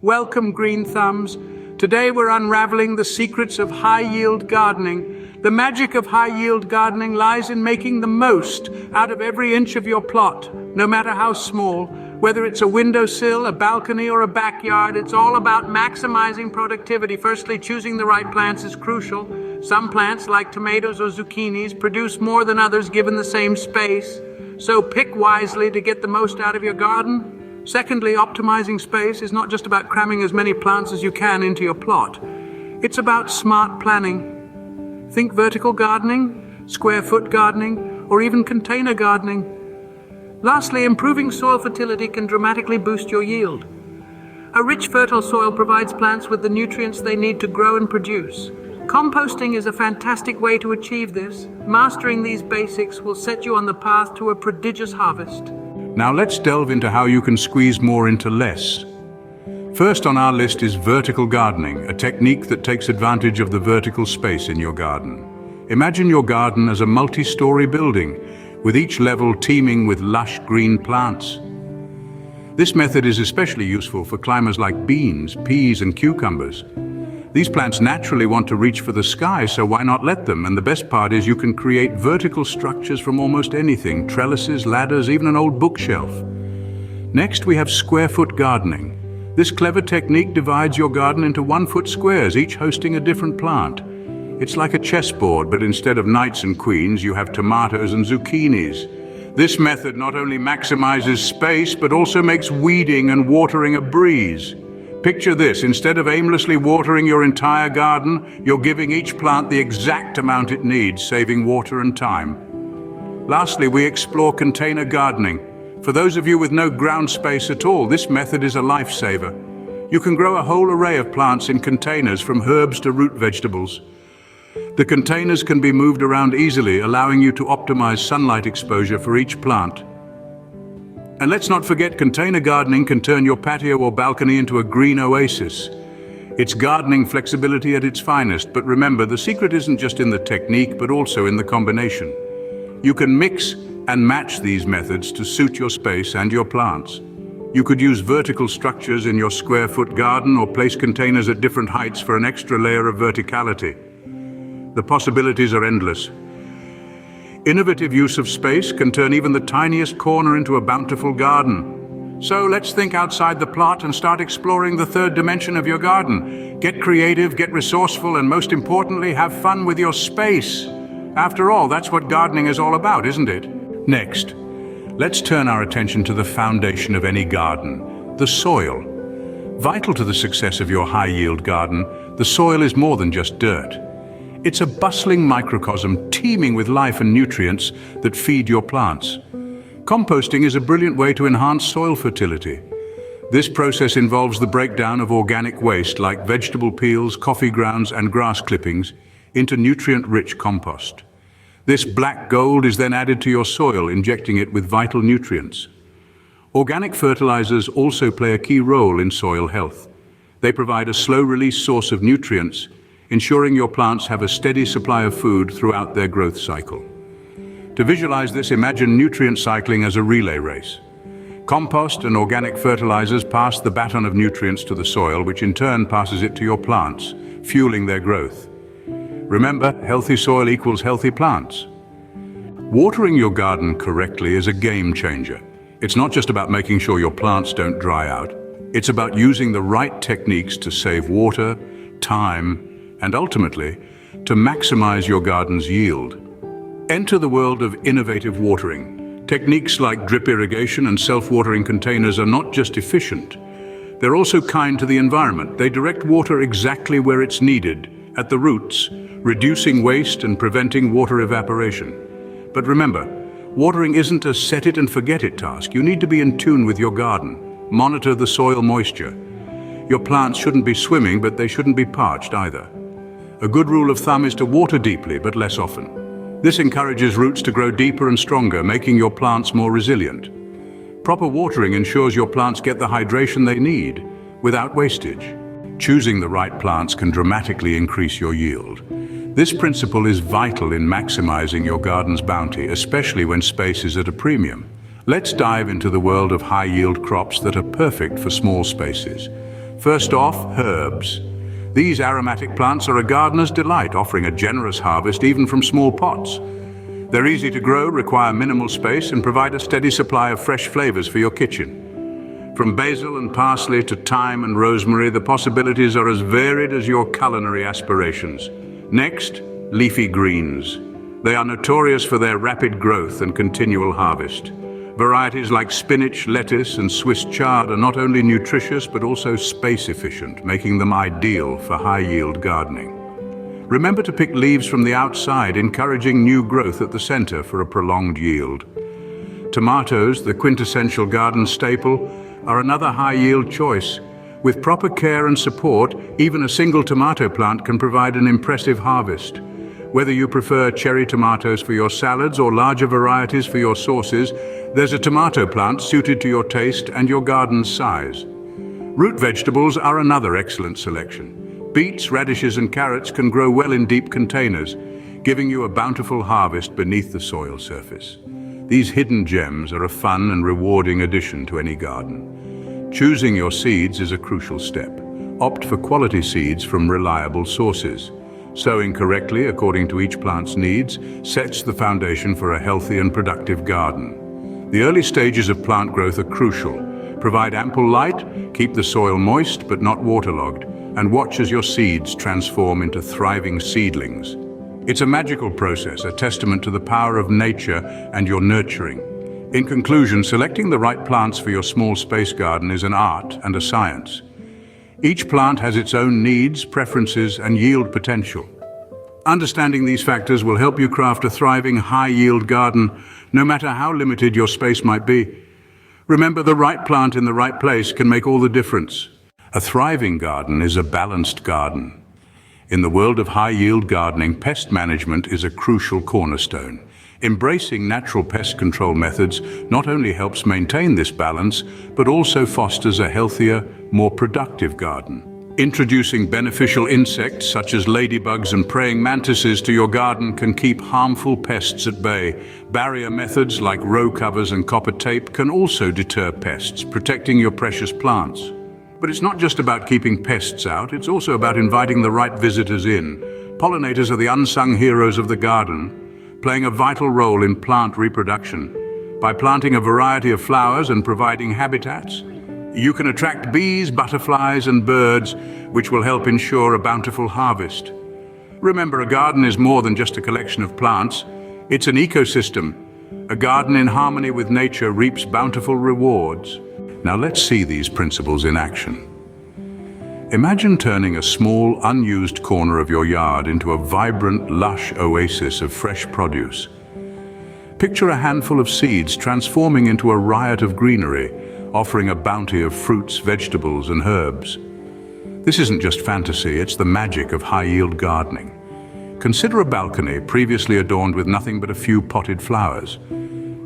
Welcome, green thumbs. Today we're unraveling the secrets of high-yield gardening. The magic of high-yield gardening lies in making the most out of every inch of your plot, no matter how small. Whether it's a windowsill, a balcony, or a backyard, it's all about maximizing productivity. Firstly, choosing the right plants is crucial. Some plants, like tomatoes or zucchinis, produce more than others given the same space. So pick wisely to get the most out of your garden. Secondly, optimizing space is not just about cramming as many plants as you can into your plot. It's about smart planning. Think vertical gardening, square foot gardening, or even container gardening. Lastly, improving soil fertility can dramatically boost your yield. A rich, fertile soil provides plants with the nutrients they need to grow and produce. Composting is a fantastic way to achieve this. Mastering these basics will set you on the path to a prodigious harvest. Now let's delve into how you can squeeze more into less. First on our list is vertical gardening, a technique that takes advantage of the vertical space in your garden. Imagine your garden as a multi-story building, with each level teeming with lush green plants. This method is especially useful for climbers like beans, peas, and cucumbers. These plants naturally want to reach for the sky, so why not let them? And the best part is you can create vertical structures from almost anything: trellises, ladders, even an old bookshelf. Next, we have square foot gardening. This clever technique divides your garden into 1-foot squares, each hosting a different plant. It's like a chessboard, but instead of knights and queens, you have tomatoes and zucchinis. This method not only maximizes space, but also makes weeding and watering a breeze. Picture this: instead of aimlessly watering your entire garden, you're giving each plant the exact amount it needs, saving water and time. Lastly, we explore container gardening. For those of you with no ground space at all, this method is a lifesaver. You can grow a whole array of plants in containers, from herbs to root vegetables. The containers can be moved around easily, allowing you to optimize sunlight exposure for each plant. And let's not forget, container gardening can turn your patio or balcony into a green oasis. It's gardening flexibility at its finest, but remember, the secret isn't just in the technique, but also in the combination. You can mix and match these methods to suit your space and your plants. You could use vertical structures in your square-foot garden or place containers at different heights for an extra layer of verticality. The possibilities are endless. Innovative use of space can turn even the tiniest corner into a bountiful garden. So let's think outside the plot and start exploring the third dimension of your garden. Get creative, get resourceful, and most importantly, have fun with your space. After all, that's what gardening is all about, isn't it? Next, let's turn our attention to the foundation of any garden: the soil. Vital to the success of your high-yield garden, the soil is more than just dirt. It's a bustling microcosm teeming with life and nutrients that feed your plants. Composting is a brilliant way to enhance soil fertility. This process involves the breakdown of organic waste like vegetable peels, coffee grounds, and grass clippings into nutrient-rich compost. This black gold is then added to your soil, injecting it with vital nutrients. Organic fertilizers also play a key role in soil health. They provide a slow-release source of nutrients, ensuring your plants have a steady supply of food throughout their growth cycle. To visualize this, imagine nutrient cycling as a relay race. Compost and organic fertilizers pass the baton of nutrients to the soil, which in turn passes it to your plants, fueling their growth. Remember, healthy soil equals healthy plants. Watering your garden correctly is a game changer. It's not just about making sure your plants don't dry out. It's about using the right techniques to save water, time, and ultimately, to maximize your garden's yield. Enter the world of innovative watering. Techniques like drip irrigation and self-watering containers are not just efficient, they're also kind to the environment. They direct water exactly where it's needed, at the roots, reducing waste and preventing water evaporation. But remember, watering isn't a set-it-and-forget-it task. You need to be in tune with your garden. Monitor the soil moisture. Your plants shouldn't be swimming, but they shouldn't be parched either. A good rule of thumb is to water deeply, but less often. This encourages roots to grow deeper and stronger, making your plants more resilient. Proper watering ensures your plants get the hydration they need, without wastage. Choosing the right plants can dramatically increase your yield. This principle is vital in maximizing your garden's bounty, especially when space is at a premium. Let's dive into the world of high-yield crops that are perfect for small spaces. First off, herbs. These aromatic plants are a gardener's delight, offering a generous harvest even from small pots. They're easy to grow, require minimal space, and provide a steady supply of fresh flavors for your kitchen. From basil and parsley to thyme and rosemary, the possibilities are as varied as your culinary aspirations. Next, leafy greens. They are notorious for their rapid growth and continual harvest. Varieties like spinach, lettuce, and Swiss chard are not only nutritious but also space efficient, making them ideal for high-yield gardening. Remember to pick leaves from the outside, encouraging new growth at the center for a prolonged yield. Tomatoes, the quintessential garden staple, are another high-yield choice. With proper care and support, even a single tomato plant can provide an impressive harvest. Whether you prefer cherry tomatoes for your salads or larger varieties for your sauces, there's a tomato plant suited to your taste and your garden's size. Root vegetables are another excellent selection. Beets, radishes, and carrots can grow well in deep containers, giving you a bountiful harvest beneath the soil surface. These hidden gems are a fun and rewarding addition to any garden. Choosing your seeds is a crucial step. Opt for quality seeds from reliable sources. Sowing correctly according to each plant's needs sets the foundation for a healthy and productive garden. The early stages of plant growth are crucial. Provide ample light, keep the soil moist but not waterlogged, and watch as your seeds transform into thriving seedlings. It's a magical process, a testament to the power of nature and your nurturing. In conclusion, selecting the right plants for your small space garden is an art and a science. Each plant has its own needs, preferences, and yield potential. Understanding these factors will help you craft a thriving, high-yield garden, no matter how limited your space might be. Remember, the right plant in the right place can make all the difference. A thriving garden is a balanced garden. In the world of high-yield gardening, pest management is a crucial cornerstone. Embracing natural pest control methods not only helps maintain this balance, but also fosters a healthier, more productive garden. Introducing beneficial insects such as ladybugs and praying mantises to your garden can keep harmful pests at bay. Barrier methods like row covers and copper tape can also deter pests, protecting your precious plants. But it's not just about keeping pests out, it's also about inviting the right visitors in. Pollinators are the unsung heroes of the garden, playing a vital role in plant reproduction. By planting a variety of flowers and providing habitats, you can attract bees, butterflies, and birds, which will help ensure a bountiful harvest. Remember, a garden is more than just a collection of plants. It's an ecosystem. A garden in harmony with nature reaps bountiful rewards. Now let's see these principles in action. Imagine turning a small, unused corner of your yard into a vibrant, lush oasis of fresh produce. Picture a handful of seeds transforming into a riot of greenery, offering a bounty of fruits, vegetables, and herbs. This isn't just fantasy, it's the magic of high-yield gardening. Consider a balcony previously adorned with nothing but a few potted flowers.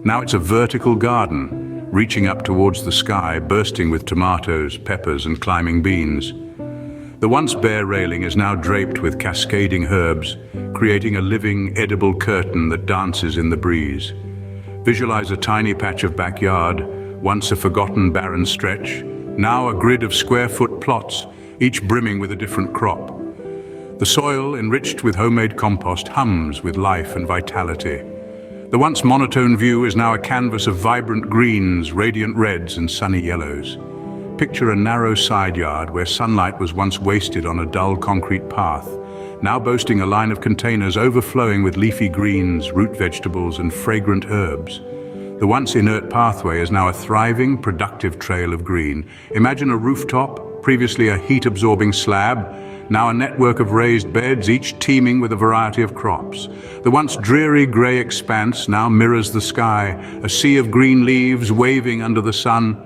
Now it's a vertical garden, reaching up towards the sky, bursting with tomatoes, peppers, and climbing beans. The once bare railing is now draped with cascading herbs, creating a living, edible curtain that dances in the breeze. Visualize a tiny patch of backyard, once a forgotten barren stretch, now a grid of square-foot plots, each brimming with a different crop. The soil, enriched with homemade compost, hums with life and vitality. The once monotone view is now a canvas of vibrant greens, radiant reds, and sunny yellows. Picture a narrow side yard where sunlight was once wasted on a dull concrete path, now boasting a line of containers overflowing with leafy greens, root vegetables, and fragrant herbs. The once inert pathway is now a thriving, productive trail of green. Imagine a rooftop, previously a heat-absorbing slab, now a network of raised beds, each teeming with a variety of crops. The once dreary grey expanse now mirrors the sky, a sea of green leaves waving under the sun.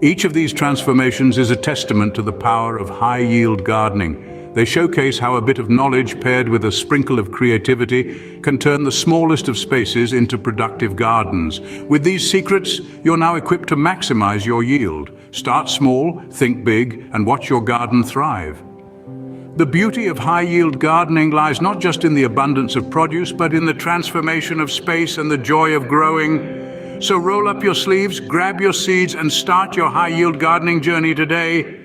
Each of these transformations is a testament to the power of high-yield gardening. They showcase how a bit of knowledge paired with a sprinkle of creativity can turn the smallest of spaces into productive gardens. With these secrets, you're now equipped to maximize your yield. Start small, think big, and watch your garden thrive. The beauty of high-yield gardening lies not just in the abundance of produce, but in the transformation of space and the joy of growing. So roll up your sleeves, grab your seeds, and start your high-yield gardening journey today.